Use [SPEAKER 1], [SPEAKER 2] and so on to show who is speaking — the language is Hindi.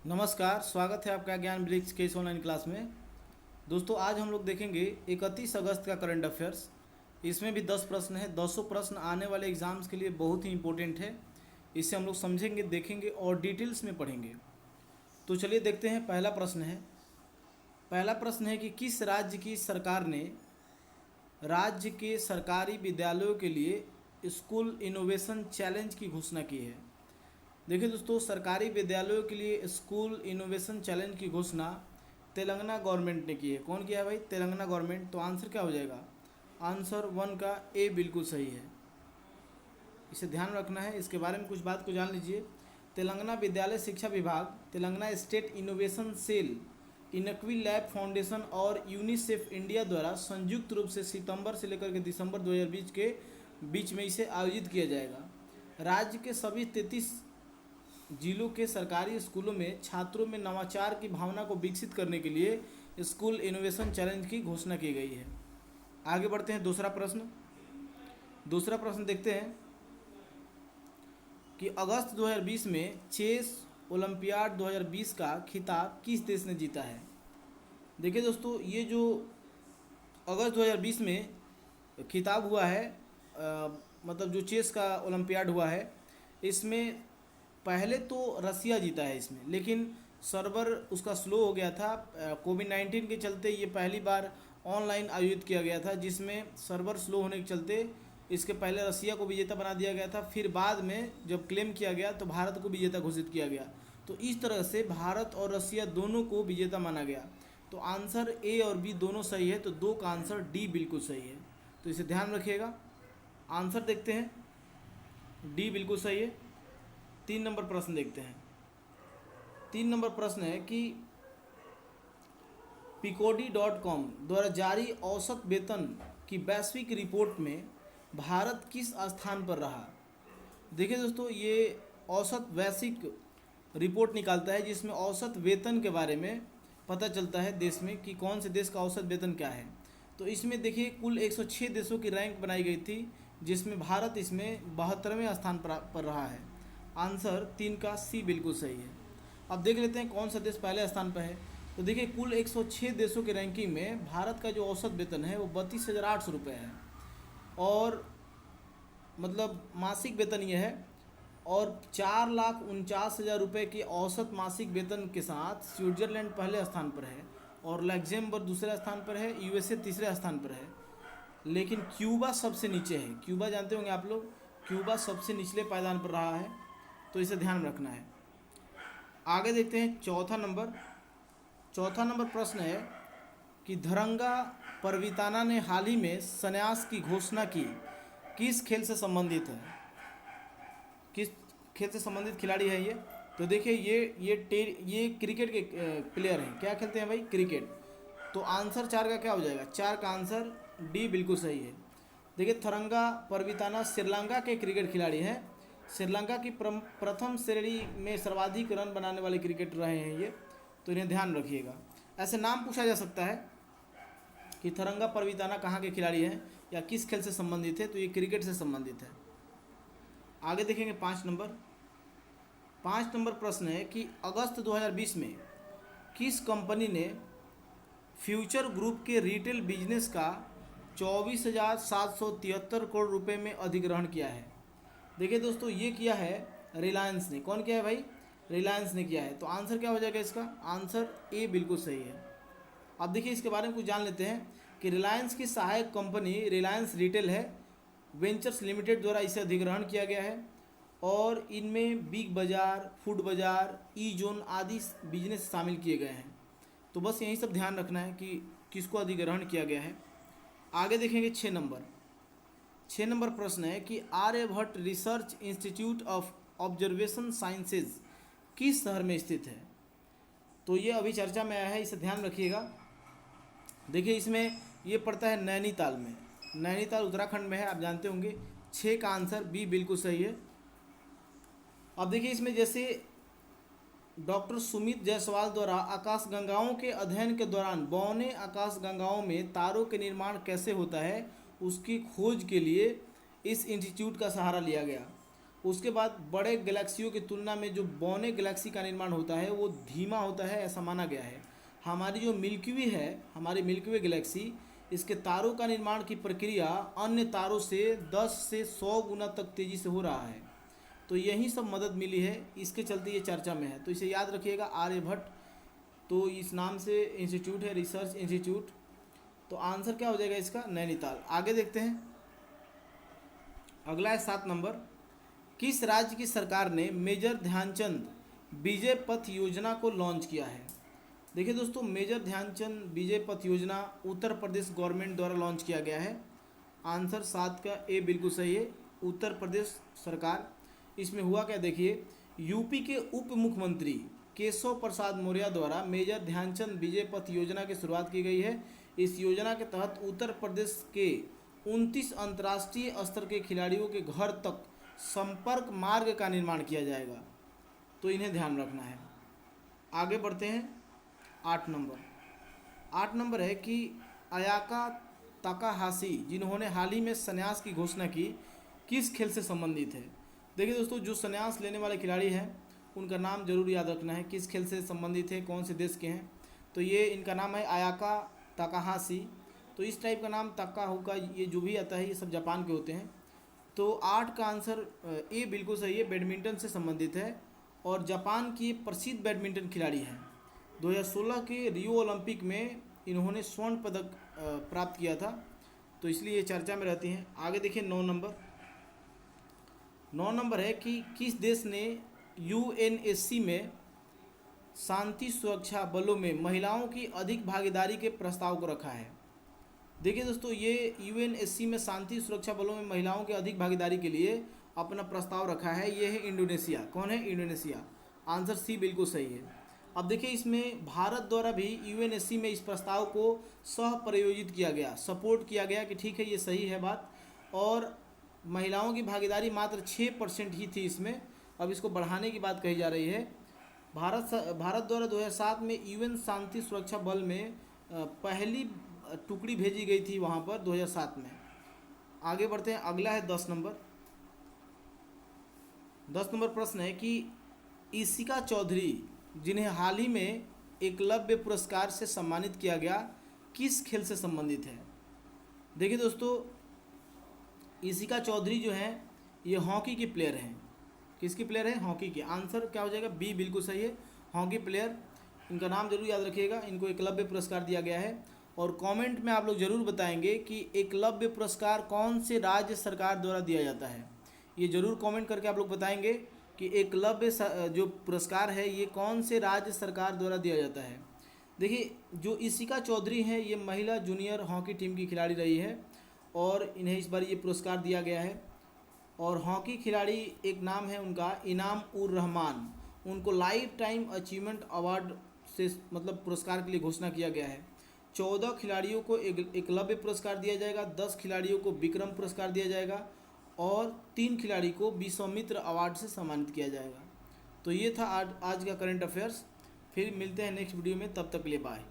[SPEAKER 1] नमस्कार, स्वागत है आपका ज्ञान वृक्ष के इस ऑनलाइन क्लास में। दोस्तों, आज हम लोग देखेंगे 31 अगस्त का करंट अफेयर्स। इसमें भी 10 प्रश्न है। 10 प्रश्न आने वाले एग्जाम्स के लिए बहुत ही इंपॉर्टेंट है। इसे हम लोग समझेंगे, देखेंगे और डिटेल्स में पढ़ेंगे। तो चलिए देखते हैं। पहला प्रश्न है कि किस राज्य की सरकार ने राज्य के सरकारी विद्यालयों के लिए स्कूल इनोवेशन चैलेंज की घोषणा की है। देखिए दोस्तों, सरकारी विद्यालयों के लिए स्कूल इनोवेशन चैलेंज की घोषणा तेलंगाना गवर्नमेंट ने की है। कौन किया है भाई? तेलंगाना गवर्नमेंट। तो आंसर क्या हो जाएगा? आंसर 1 का ए बिल्कुल सही है। इसे ध्यान रखना है, इसके बारे में कुछ बात को जान लीजिए। तेलंगाना विद्यालय शिक्षा विभाग, Telangana state innovation cell, Inqui lab foundation और यूनिसेफ इंडिया द्वारा संयुक्त रूप से सितंबर से लेकर के दिसंबर 2020 के बीच में इसे आयोजित किया जाएगा। राज्य के सभी 33 जिलों के सरकारी स्कूलों में छात्रों में नवाचार की भावना को विकसित करने के लिए स्कूल इनोवेशन चैलेंज की घोषणा की गई है। आगे बढ़ते हैं। दूसरा प्रश्न देखते हैं कि अगस्त 2020 में चेस ओलंपियाड 2020 का खिताब किस देश ने जीता है। देखिए दोस्तों, ये जो अगस्त 2020 में खिताब हुआ है, मतलब जो चेस का ओलंपियाड हुआ है, इसमें पहले तो रसिया जीता है इसमें, लेकिन सर्वर उसका स्लो हो गया था। कोविड-19 के चलते ये पहली बार ऑनलाइन आयोजित किया गया था, जिसमें सर्वर स्लो होने के चलते इसके पहले रसिया को विजेता बना दिया गया था। फिर बाद में जब क्लेम किया गया तो भारत को विजेता घोषित किया गया। तो इस तरह से भारत और रसिया दोनों को विजेता माना गया। तो आंसर ए और बी दोनों सही है, तो 2 का आंसर डी बिल्कुल सही है। तो इसे ध्यान रखिएगा। आंसर देखते हैं, डी बिल्कुल सही है। 3 नंबर प्रश्न देखते हैं। 3 नंबर प्रश्न है कि picodi.com द्वारा जारी औसत वेतन की वैश्विक रिपोर्ट में भारत किस स्थान पर रहा। देखिए दोस्तों, ये औसत वैश्विक रिपोर्ट निकालता है, जिसमें औसत वेतन के बारे में पता चलता है देश में कि कौन से देश का औसत वेतन क्या है। तो इसमें देखिए कुल 106 देशों की रैंक बनाई गई थी, जिसमें भारत इसमें 72वें स्थान पर रहा है। आंसर 3 का सी बिल्कुल सही है। अब देख लेते हैं कौन सा देश पहले स्थान पर है। तो देखिए कुल 106 देशों की रैंकिंग में भारत का जो औसत वेतन है वो 32,800 रुपये है, और मतलब मासिक वेतन ये है। और 4,49,000 रुपये की औसत मासिक वेतन के साथ स्विट्ज़रलैंड पहले स्थान पर है, और लग्जमबर्ग दूसरे स्थान पर है, यूएसए तीसरे स्थान पर है। लेकिन क्यूबा सबसे नीचे है। क्यूबा जानते होंगे आप लोग, क्यूबा सबसे निचले पायदान पर रहा है। तो इसे ध्यान में रखना है। आगे देखते हैं। चौथा नंबर प्रश्न है कि धरंगा परविताना ने हाल ही में संन्यास की घोषणा की, किस खेल से संबंधित है? किस खेल से संबंधित खिलाड़ी है ये? तो देखिए ये क्रिकेट के प्लेयर हैं। क्या खेलते हैं भाई? क्रिकेट। तो आंसर 4 का क्या हो जाएगा? 4 का आंसर डी बिल्कुल सही है। देखिए थरंगा परविताना श्रीलंका के क्रिकेट खिलाड़ी हैं। श्रीलंका की प्रथम श्रेणी में सर्वाधिक रन बनाने वाले क्रिकेटर रहे हैं ये, तो इन्हें ध्यान रखिएगा। ऐसे नाम पूछा जा सकता है कि थरंगा परविताना कहाँ के खिलाड़ी हैं या किस खेल से संबंधित है, तो ये क्रिकेट से संबंधित है। आगे देखेंगे 5 नंबर प्रश्न है कि अगस्त 2020 में किस कंपनी ने फ्यूचर ग्रुप के रिटेल बिजनेस का 24,773 करोड़ रुपए में अधिग्रहण किया है। देखिए दोस्तों, ये किया है रिलायंस ने। कौन किया है भाई? रिलायंस ने किया है। तो आंसर क्या हो जाएगा इसका? आंसर ए बिल्कुल सही है। अब देखिए इसके बारे में कुछ जान लेते हैं कि रिलायंस की सहायक कंपनी रिलायंस रिटेल है वेंचर्स लिमिटेड द्वारा इसे अधिग्रहण किया गया है, और इनमें बिग बाज़ार, फूड बाज़ार, ई जोन आदि बिजनेस शामिल किए गए हैं। तो बस यही सब ध्यान रखना है कि किसको अधिग्रहण किया गया है। आगे देखेंगे 6 नंबर प्रश्न है कि Aryabhatta research institute of observation sciences किस शहर में स्थित है। तो ये अभी चर्चा में आया है, इसे ध्यान रखिएगा। देखिए इसमें ये पड़ता है नैनीताल में। नैनीताल उत्तराखंड में है, आप जानते होंगे। 6 का आंसर बी बिल्कुल सही है। अब देखिए इसमें जैसे डॉक्टर सुमित जायसवाल द्वारा आकाशगंगाओं के अध्ययन के दौरान बौने आकाशगंगाओं में तारों के निर्माण कैसे होता है, उसकी खोज के लिए इस इंस्टीट्यूट का सहारा लिया गया। उसके बाद बड़े गैलेक्सियों की तुलना में जो बौने गैलेक्सी का निर्माण होता है वो धीमा होता है, ऐसा माना गया है। हमारी जो मिल्की वे है, हमारी मिल्की वे गैलेक्सी, इसके तारों का निर्माण की प्रक्रिया अन्य तारों से 10 से 100 गुना तक तेज़ी से हो रहा है। तो यही सब मदद मिली है, इसके चलते ये चर्चा में है। तो इसे याद रखिएगा, आर्यभट्ट, तो इस नाम से इंस्टीट्यूट है, रिसर्च इंस्टीट्यूट। तो आंसर क्या हो जाएगा इसका? नैनीताल। आगे देखते हैं, अगला है 7 नंबर। किस राज्य की सरकार ने मेजर ध्यानचंद विजय पथ योजना को लॉन्च किया है? देखिए दोस्तों, मेजर ध्यानचंद विजय पथ योजना उत्तर प्रदेश गवर्नमेंट द्वारा लॉन्च किया गया है। आंसर 7 का ए बिल्कुल सही है, उत्तर प्रदेश सरकार। इसमें हुआ क्या देखिए, यूपी के उप मुख्यमंत्री केशव प्रसाद मौर्य द्वारा मेजर ध्यानचंद विजय पथ योजना की शुरुआत की गई है। इस योजना के तहत उत्तर प्रदेश के 29 अंतर्राष्ट्रीय स्तर के खिलाड़ियों के घर तक संपर्क मार्ग का निर्माण किया जाएगा। तो इन्हें ध्यान रखना है। आगे बढ़ते हैं, 8 नंबर। 8 नंबर है कि अयाका ताकाहाशी, जिन्होंने हाल ही में संन्यास की घोषणा की, किस खेल से संबंधित है? देखिए दोस्तों, जो संन्यास लेने वाले खिलाड़ी हैं उनका नाम जरूर याद रखना है, किस खेल से संबंधित है, कौन से देश के हैं। तो ये इनका नाम है अयाका ताकाहाशी। तो इस टाइप का नाम ताका होगा, ये जो भी आता है ये सब जापान के होते हैं। तो 8 का आंसर ए बिल्कुल सही है, बैडमिंटन से संबंधित है और जापान की प्रसिद्ध बैडमिंटन खिलाड़ी हैं। 2016 के रियो ओलंपिक में इन्होंने स्वर्ण पदक प्राप्त किया था, तो इसलिए ये चर्चा में रहती हैं। आगे देखिए 9 नंबर। 9 नंबर है कि किस देश ने यूएनएससी में शांति सुरक्षा बलों में महिलाओं की अधिक भागीदारी के प्रस्ताव को रखा है? देखिए दोस्तों, ये यूएनएससी में शांति सुरक्षा बलों में महिलाओं की अधिक भागीदारी के लिए अपना प्रस्ताव रखा है। ये है इंडोनेशिया। कौन है? इंडोनेशिया। आंसर सी बिल्कुल सही है। अब देखिए, इसमें भारत द्वारा भी यूएनएससी में इस प्रस्ताव को सह प्रयोजित किया गया, सपोर्ट किया गया कि ठीक है ये सही है बात। और महिलाओं की भागीदारी मात्र 6% ही थी इसमें, अब इसको बढ़ाने की बात कही जा रही है। भारत द्वारा 2007 में यूएन शांति सुरक्षा बल में पहली टुकड़ी भेजी गई थी वहाँ पर 2007 में। आगे बढ़ते हैं, अगला है 10 नंबर। 10 नंबर प्रश्न है कि ईशिका चौधरी, जिन्हें हाल ही में एकलव्य पुरस्कार से सम्मानित किया गया, किस खेल से संबंधित है? देखिए दोस्तों, ईशिका चौधरी जो हैं ये हॉकी की प्लेयर हैं। किसकी प्लेयर है? हॉकी की। आंसर क्या हो जाएगा? बी बिल्कुल सही है, हॉकी प्लेयर। इनका नाम जरूर याद रखिएगा, इनको एकलव्य पुरस्कार दिया गया है। और कमेंट में आप लोग जरूर बताएंगे कि एकलव्य पुरस्कार कौन से राज्य सरकार द्वारा दिया जाता है। ये जरूर कमेंट करके आप लोग बताएंगे कि एकलव्य जो पुरस्कार है ये कौन से राज्य सरकार द्वारा दिया जाता है। देखिए, जो ईशिका चौधरी हैं ये महिला जूनियर हॉकी टीम की खिलाड़ी रही है और इन्हें इस बार ये पुरस्कार दिया गया है। और हॉकी खिलाड़ी एक नाम है उनका इनाम उर रहमान, उनको लाइफ टाइम अचीवमेंट अवार्ड से मतलब पुरस्कार के लिए घोषणा किया गया है। 14 खिलाड़ियों को एकलव्य पुरस्कार दिया जाएगा, 10 खिलाड़ियों को विक्रम पुरस्कार दिया जाएगा और 3 खिलाड़ी को विश्वामित्र अवार्ड से सम्मानित किया जाएगा। तो ये था आज का करंट अफेयर्स। फिर मिलते हैं नेक्स्ट वीडियो में, तब तक के लिए बाय।